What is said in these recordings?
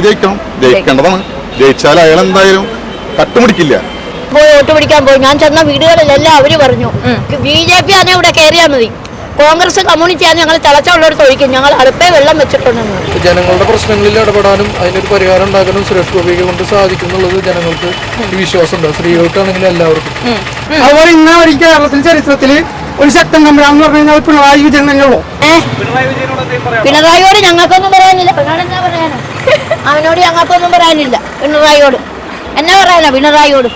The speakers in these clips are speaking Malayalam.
ജയിക്കണം, ജയിക്കേണ്ടതാണ്. ജയിച്ചാൽ അയാൾ എന്തായാലും കട്ടുപിടിക്കില്ല. പോയി വോട്ട് പിടിക്കാൻ പോയി. ഞാൻ ചെന്ന വീടുകളിലെല്ലാം അവര് പറഞ്ഞു BJP ആണ് ഇവിടെ കയറിയാൽ മതി, കോൺഗ്രസ് കമ്മ്യൂണിറ്റിയാണ് ഞങ്ങൾ തിളച്ചുള്ളവർക്ക് ഒഴിക്കും, ഞങ്ങൾ അടുപ്പേ വെള്ളം വെച്ചിട്ടുണ്ടെന്ന്. ജനങ്ങളുടെ പ്രശ്നങ്ങളിൽ ഇടപെടാനും അതിനൊരു പരിഹാരം ഉണ്ടാക്കാനും സുരേഷ് ഗോപിയെ കൊണ്ട് സാധിക്കും എന്നുള്ളത് ജനങ്ങൾക്ക് വിശ്വാസമുണ്ട്, സ്ത്രീകൾക്കാണെങ്കിലും എല്ലാവർക്കും. അതുപോലെ ഇന്ന് ഒരിക്കൽ കേരളത്തിലെ ചരിത്രത്തിൽ ഒരു ശക്തൻ തമ്പുരാന്ന് പറഞ്ഞു കഴിഞ്ഞാൽ പിണറായി വിജയൻ തന്നെയുള്ളൂ. പിണറായിയോട് ഞങ്ങൾക്കൊന്നും പറയാനില്ല. അവനോട് ഞങ്ങൾക്കൊന്നും പറയാനില്ല. പിണറായിയോട് എന്നാ പറയാനാ പിണറായിയോട്?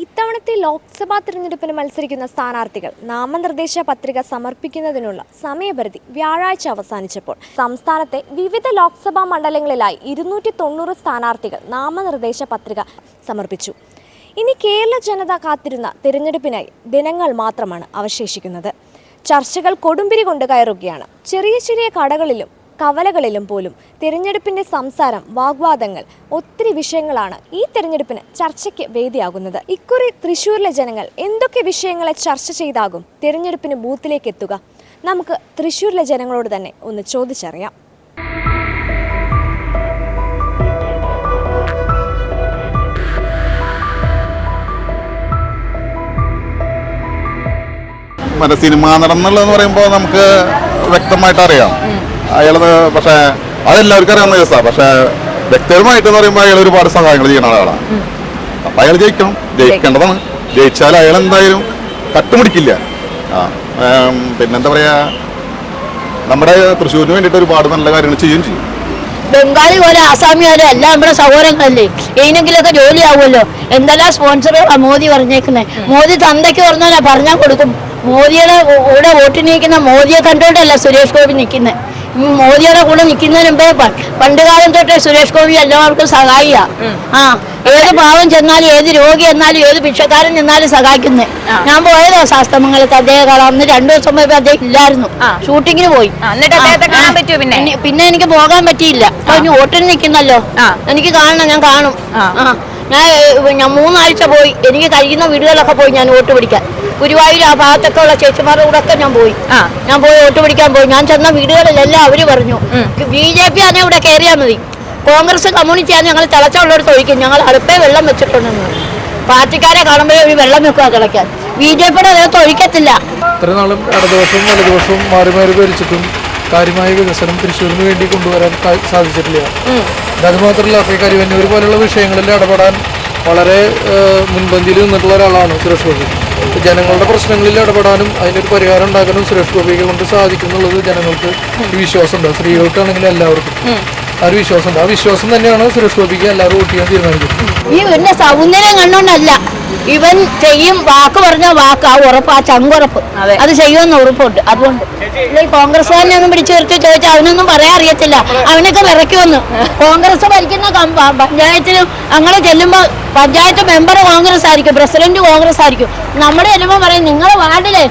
ഇത്തവണത്തെ ലോക്സഭാ തിരഞ്ഞെടുപ്പിന് മത്സരിക്കുന്ന സ്ഥാനാർത്ഥികൾ നാമനിർദ്ദേശ പത്രിക സമർപ്പിക്കുന്നതിനുള്ള സമയപരിധി വ്യാഴാഴ്ച അവസാനിച്ചപ്പോൾ സംസ്ഥാനത്തെ വിവിധ ലോക്സഭാ മണ്ഡലങ്ങളിലായി 290 സ്ഥാനാർത്ഥികൾ നാമനിർദ്ദേശ പത്രിക സമർപ്പിച്ചു. ഇനി കേരള ജനത കാത്തിരുന്ന തിരഞ്ഞെടുപ്പിനായി ദിനങ്ങൾ മാത്രമാണ് അവശേഷിക്കുന്നത്. ചർച്ചകൾ കൊടുമ്പിരി കൊണ്ട് കയറുകയാണ്. ചെറിയ ചെറിയ കടകളിലും കവലകളിലും പോലും തിരഞ്ഞെടുപ്പിന്റെ സംസാരം, വാഗ്വാദങ്ങൾ, ഒത്തിരി വിഷയങ്ങളാണ് ഈ തിരഞ്ഞെടുപ്പിന് ചർച്ചയ്ക്ക് വേദിയാകുന്നത്. ഇക്കുറി തൃശ്ശൂരിലെ ജനങ്ങൾ എന്തൊക്കെ വിഷയങ്ങളെ ചർച്ച ചെയ്താകും തിരഞ്ഞെടുപ്പിന് ബൂത്തിലേക്ക് എത്തുക? നമുക്ക് തൃശ്ശൂരിലെ ജനങ്ങളോട് തന്നെ ഒന്ന് ചോദിച്ചറിയാം. സിനിമാ നടന്നുള്ളതെന്ന് പറയുമ്പോൾ നമുക്ക് വ്യക്തമായിട്ട് അറിയാം അയാളത്. പക്ഷേ അതെല്ലാവർക്കും അറിയാവുന്ന കേസാണ്. പക്ഷേ വ്യക്തിപരമായിട്ട് പറയുമ്പോൾ അയാൾ ഒരുപാട് സഹായങ്ങൾ ചെയ്യുന്ന ആളാണ്. അപ്പം അയാൾ ജയിക്കണം, ജയിക്കേണ്ടതാണ്. ജയിച്ചാൽ അയാൾ എന്തായാലും കട്ടുപിടിക്കില്ല. പിന്നെന്താ പറയുക, നമ്മുടെ തൃശ്ശൂരിന് വേണ്ടിയിട്ട് ഒരുപാട് നല്ല കാര്യങ്ങൾ ചെയ്യുകയും ചെയ്യും. ബംഗാളി പോലെ ആസാമി പോലെ എല്ലാം നമ്മുടെ സഹോദരങ്ങളല്ലേ, ഏതെങ്കിലുമൊക്കെ ജോലിയാവുമല്ലോ. എന്തെല്ലാം സ്പോൺസറുകളാണ് മോദി പറഞ്ഞേക്കുന്നത്. മോദി തന്തയ്ക്ക് പറഞ്ഞാൽ പറഞ്ഞാൽ കൊടുക്കും. മോദിയുടെ കൂടെ വോട്ടിന് നിൽക്കുന്ന മോദിയെ കണ്ടുകൊണ്ടല്ല സുരേഷ് ഗോപി നിൽക്കുന്നത്. മോദിയുടെ കൂടെ നിൽക്കുന്നതിന് മുമ്പേ പണ്ട് കാലം തൊട്ടേ സുരേഷ് ഗോപി എല്ലാവർക്കും സഹായിയാ. ഏത് പാവം ചെന്നാലും, ഏത് രോഗി ചെന്നാലും, ഏത് ഭിക്ഷക്കാരൻ ചെന്നാലും സഹായിക്കുന്നത്. ഞാൻ പോയതോ ശാസ്ത്രമംഗലത്ത് അദ്ദേഹം കാണാം. അന്ന് 2 ദിവസം പോയപ്പോ അദ്ദേഹം ഇല്ലായിരുന്നു, ഷൂട്ടിങ്ങിന് പോയി. പിന്നെ എനിക്ക് പോകാൻ പറ്റിയില്ല. അപ്പൊ ഇനി വോട്ടിന് നിൽക്കുന്നല്ലോ, എനിക്ക് കാണണം, ഞാൻ കാണും. ഞാൻ 3 ആഴ്ച പോയി. എനിക്ക് കഴിയുന്ന വീടുകളിലൊക്കെ പോയി ഞാൻ വോട്ട് പിടിക്കാൻ. ഗുരുവായൂർ ആ ഭാഗത്തൊക്കെ ഉള്ള ചേച്ചിമാരുടെ കൂടെ ഒക്കെ ഞാൻ പോയി വോട്ട് പിടിക്കാൻ പോയി. ഞാൻ ചെന്ന വീടുകളിലെല്ലാം അവര് പറഞ്ഞു BJP ആണ് ഇവിടെ കയറിയാൽ മതി, കോൺഗ്രസ് കമ്മ്യൂണിറ്റിയാണ് ഞങ്ങൾ തിളച്ചുള്ളവർക്ക് ഒഴിക്കും, ഞങ്ങൾ അടുപ്പേ വെള്ളം വെച്ചിട്ടുണ്ടെന്ന്. പാർട്ടിക്കാരെ കാണുമ്പോഴേ ഒരു വെള്ളം വെക്കുക തിളയ്ക്കാൻ. BJPയുടെ അതിനകത്ത് ഒഴിക്കത്തില്ല. ഇത്ര നാളും ഇടതുപക്ഷവും വലതുപക്ഷവും മാറി മാറി ഭരിച്ചിട്ടും കാര്യമായ വികസനം തൃശ്ശൂരിന് വേണ്ടി കൊണ്ടുവരാൻ സാധിച്ചിട്ടില്ല. അതുമാത്രമല്ല, കരിവന്നൂർ പോലുള്ള വിഷയങ്ങളിൽ ഇടപെടാൻ വളരെ മുൻപന്തിയിൽ നിന്നിട്ടുള്ള ഒരാളാണ് സുരേഷ് ഗോപി. ജനങ്ങളുടെ പ്രശ്നങ്ങളിൽ ഇടപെടാനും അതിനൊരു പരിഹാരം ഉണ്ടാക്കാനും സുരേഷ് ഗോപിയെ കൊണ്ട് സാധിക്കും എന്നുള്ളത് ജനങ്ങൾക്ക് വിശ്വാസമുണ്ട്, സ്ത്രീകൾക്കാണെങ്കിലും എല്ലാവർക്കും ആ ഒരു വിശ്വാസമുണ്ട്. ആ വിശ്വാസം തന്നെയാണ് സുരേഷ് ഗോപിക്ക് എല്ലാവരും വോട്ട് ചെയ്യാൻ തീരുമാനിക്കുന്നത്. ഈ പിന്നെ സൗന്ദര്യം കണ്ടോണ്ടല്ല, ഇവൻ ചെയ്യും. വാക്ക് പറഞ്ഞ വാക്ക്, ആ ഉറപ്പ്, ആ ചങ്കുറപ്പ്, അത് ചെയ്യുമെന്ന് ഉറപ്പുണ്ട്. അതുകൊണ്ട് ഈ കോൺഗ്രസ്സുകാരനെ ഒന്നും പിടിച്ചു നിർത്തി ചോദിച്ചാൽ അവനൊന്നും പറയാൻ അറിയത്തില്ല. അവനൊക്കെ വിറയ്ക്കുമെന്ന്. കോൺഗ്രസ് ഭരിക്കുന്ന പഞ്ചായത്തിലും അങ്ങനെ ചെല്ലുമ്പോൾ പഞ്ചായത്ത് മെമ്പർ കോൺഗ്രസ് ആയിരിക്കും, പ്രസിഡന്റ് കോൺഗ്രസ് ആയിരിക്കും. നമ്മുടെ ചെല്ലുമ്പോൾ പറയും നിങ്ങളെ വാർഡില്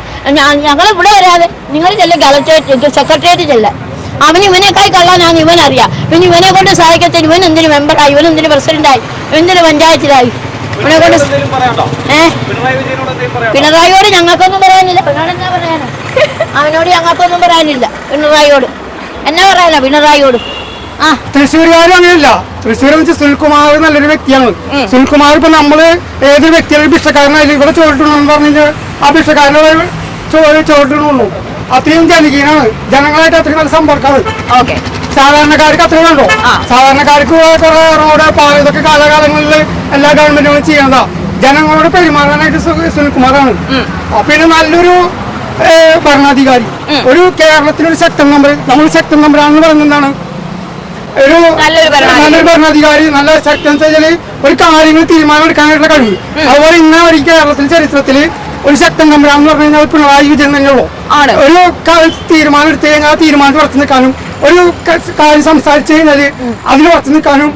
ഞങ്ങൾ ഇവിടെ വരാതെ നിങ്ങൾ ചെല്ലും കളക്ടറേറ്റ് സെക്രട്ടേറിയറ്റ് ചെല്ലാം. അവന് ഇവനേക്കായി കള്ളാനാണ് ഇവനറിയാം. പിന്നെ ഇവനെ കൊണ്ട് സഹായിക്കത്തില്ല. ഇവൻ എന്തിനു മെമ്പറായി, ഇവൻ എന്തിനു പ്രസിഡന്റായി, എന്തിനു പഞ്ചായത്തിലായി. അവനെ കൊണ്ട് പിണറായിയോട് ഞങ്ങൾക്കൊന്നും പറയാനില്ല. പിണറായി പറയാനാ? അവനോട് ഞങ്ങൾക്കൊന്നും പറയാനില്ല. പിണറായിയോട് എന്നാ പറയാനാ പിണറായിയോട്? തൃശ്ശൂരുകാരും അങ്ങനെയല്ല. തൃശ്ശൂർ വെച്ച് സുനിൽകുമാർ നല്ലൊരു വ്യക്തിയാണ്. സുനിൽകുമാർ ഇപ്പൊ നമ്മള് ഏതൊരു വ്യക്തിയാണ് ഭിക്ഷക്കാരനായാലും ഇവിടെ ചോദിട്ടുണ്ടെന്ന് പറഞ്ഞു കഴിഞ്ഞാൽ ആ ഭിക്ഷക്കാരനെ ചോദിട്ടുള്ളൂ. അത്രയും ജനകീയനാണ്. ജനങ്ങളായിട്ട് അത്രയും നല്ല സമ്പർക്കമാണ്. സാധാരണക്കാർക്ക് അത്രയും ഉണ്ടോ? സാധാരണക്കാർക്ക് കുറെ റോഡ്, പാല, ഇതൊക്കെ കാലകാലങ്ങളിൽ എല്ലാ ഗവൺമെന്റുകളും ചെയ്യണതാ. ജനങ്ങളോട് പെരുമാറാനായിട്ട് സുനിൽകുമാറാണ്. പിന്നെ നല്ലൊരു ഭരണാധികാരി. ഒരു കേരളത്തിലൊരു ശക്തൻ നമ്പർ, നമ്മൾ ശക്തൻ നമ്പറാണെന്ന് പറയുന്നതാണ്. ഒരു നല്ലൊരു ഭരണാധികാരി, നല്ല ശക്തൻ വെച്ചാല് ഒരു കാര്യങ്ങൾ തീരുമാനം എടുക്കാനായിട്ടുള്ള കഴിവ്. അതുപോലെ ഇന്ന് ഒരിക്കൽ കേരളത്തിലെ ചരിത്രത്തില് ഒരു ശക്തൻ നമ്പറാന്ന് പറഞ്ഞു കഴിഞ്ഞാൽ പിണറായി വിജയൻ തന്നെയുള്ളൂ. ഒരു തീരുമാനം എടുത്തു കഴിഞ്ഞാൽ ആ തീരുമാനത്തിൽ ഉറച്ചു നിൽക്കാനും, ഒരു കാര്യം സംസാരിച്ചു കഴിഞ്ഞാല് അതിൽ ഉറച്ചു നിൽക്കാനും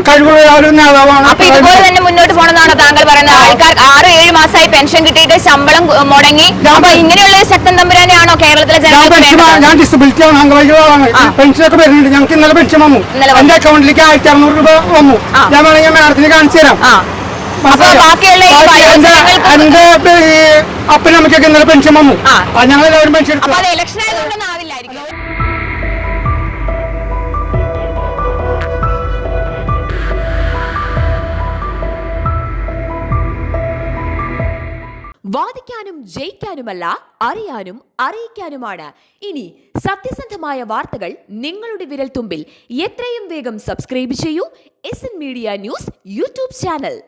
കഴിവുള്ള ഒരു നേതാവാണ്. അപ്പൊ ഇതുപോലെ തന്നെ മുന്നോട്ട് പോകണമെന്നാണ് താങ്കൾ പറയുന്നത്? ആൾക്കാർ 6-7 മാസമായി പെൻഷൻ കിട്ടിയിട്ട് ശമ്പളം മുടങ്ങി. അപ്പൊ ഇങ്ങനെയുള്ള ശക്തൻ തമ്പുരാനെയാണോ കേരളത്തിലെ ജനങ്ങൾ? ഞാൻ ഡിസബിലിറ്റി ആണ്, അംഗവൈകല്യമാണ്. പെൻഷനൊക്കെ വരുന്നുണ്ട്. ഞങ്ങൾക്ക് ഇന്നലെ പെൻഷൻ വന്നു. എന്റെ അക്കൗണ്ടിലേക്ക് 1600 രൂപ വന്നു. ഞാൻ വേണമെങ്കിൽ മാഡത്തിന് കാണിച്ചു തരാം. എന്റെ അപ്പനമ്മക്കൊക്കെ ഇന്നലെ പെൻഷൻ വന്നു. ഞങ്ങൾ എല്ലാവരും പെൻഷൻ എടുത്തു. ഇലക്ഷൻ ആയതുകൊണ്ടൊന്നും ആവില്ലായിരിക്കും. ജയിക്കാനും ജയിക്കാനുമല്ല, അറിയാനും അറിയിക്കാനുമാണ്. ഇനി സത്യസന്ധമായ വാർത്തകൾ നിങ്ങളുടെ വിരൽത്തുമ്പിൽ. എത്രയും വേഗം സബ്സ്ക്രൈബ് ചെയ്യൂ SN media news YouTube channel.